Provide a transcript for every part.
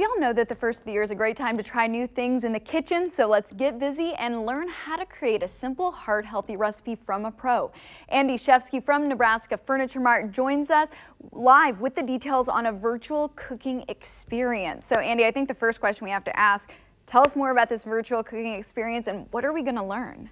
we all know that the first of the year is a great time to try new things in the kitchen, so let's get busy and learn how to create a simple, heart-healthy recipe from a pro. Andy Shefsky from Nebraska Furniture Mart joins us live with the details on a virtual cooking experience. So Andy, I think the first question we have to ask, tell us more about this virtual cooking experience and what are we going to learn?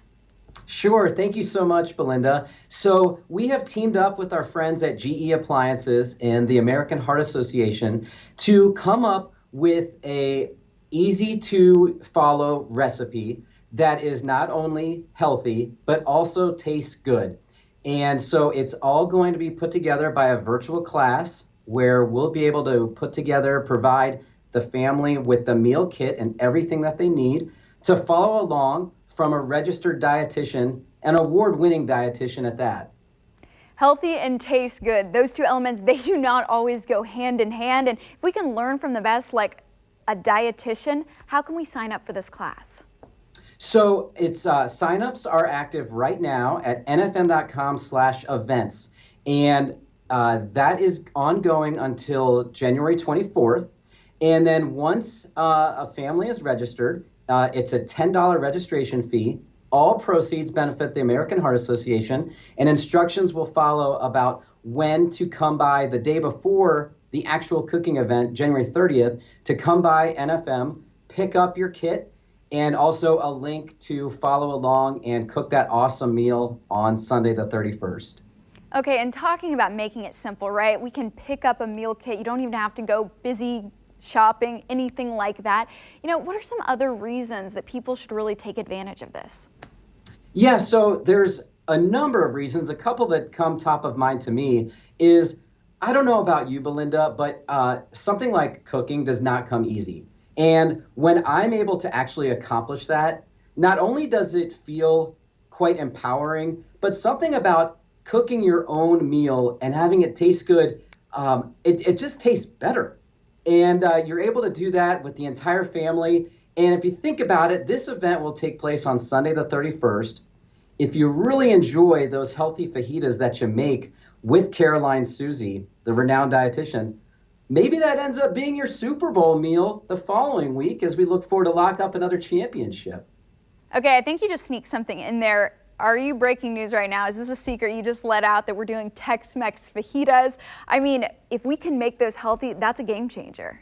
Sure. Thank you so much, Belinda. So we have teamed up with our friends at GE Appliances and the American Heart Association to come up with a easy to follow recipe that is not only healthy, but also tastes good. And so it's all going to be put together by a virtual class where we'll be able to provide the family with the meal kit and everything that they need to follow along from a registered dietitian, an award-winning dietitian at that. Healthy and taste good. Those two elements, they do not always go hand in hand. And if we can learn from the best, like a dietitian, how can we sign up for this class? So signups are active right now at nfm.com/events. And that is ongoing until January 24th. And then once a family is registered, it's a $10 registration fee. All proceeds benefit the American Heart Association, and instructions will follow about when to come by the day before the actual cooking event, January 30th, to come by NFM, pick up your kit, and also a link to follow along and cook that awesome meal on Sunday the 31st. Okay, and talking about making it simple, right? We can pick up a meal kit. You don't even have to go busy shopping, anything like that. You know, what are some other reasons that people should really take advantage of this? Yeah, so there's a number of reasons. A couple that come top of mind to me is, I don't know about you, Belinda, but something like cooking does not come easy. And when I'm able to actually accomplish that, not only does it feel quite empowering, but something about cooking your own meal and having it taste good, it just tastes better. And you're able to do that with the entire family. And if you think about it, this event will take place on Sunday the 31st. If you really enjoy those healthy fajitas that you make with Caroline Susie, the renowned dietitian, maybe that ends up being your Super Bowl meal the following week as we look forward to lock up another championship. Okay, I think you just sneaked something in there. Are you breaking news right now? Is this a secret you just let out that we're doing Tex-Mex fajitas? I mean, if we can make those healthy, that's a game changer.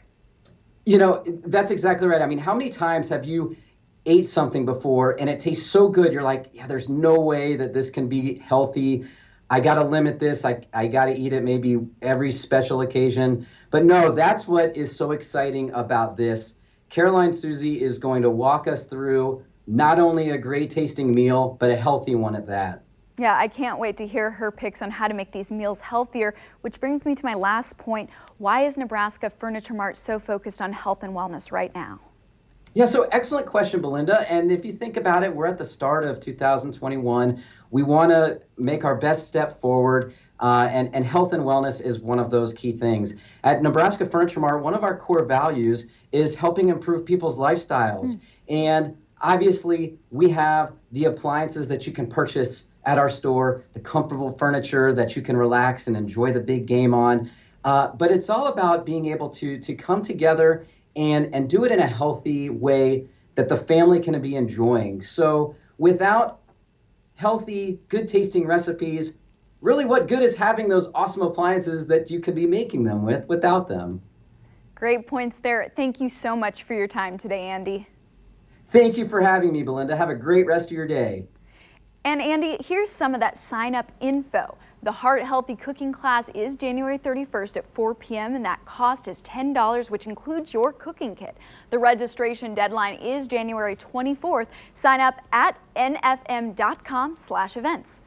You know, that's exactly right. I mean, how many times have you ate something before and it tastes so good, you're like, yeah, there's no way that this can be healthy. I got to limit this. I got to eat it maybe every special occasion. But no, that's what is so exciting about this. Caroline Susie is going to walk us through not only a great tasting meal, but a healthy one at that. Yeah, I can't wait to hear her picks on how to make these meals healthier, which brings me to my last point. Why is Nebraska Furniture Mart so focused on health and wellness right now? Yeah, so excellent question, Belinda. And if you think about it, we're at the start of 2021. We want to make our best step forward, and health and wellness is one of those key things. At Nebraska Furniture Mart, one of our core values is helping improve people's lifestyles. And obviously, we have the appliances that you can purchase at our store, the comfortable furniture that you can relax and enjoy the big game on. But it's all about being able to come together and do it in a healthy way that the family can be enjoying. So without healthy, good tasting recipes, really what good is having those awesome appliances that you could be making them with without them? Great points there. Thank you so much for your time today, Andy. Thank you for having me, Belinda. Have a great rest of your day. And Andy, here's some of that sign up info. The Heart Healthy Cooking class is January 31st at 4 p.m. and that cost is $10, which includes your cooking kit. The registration deadline is January 24th. Sign up at nfm.com/events.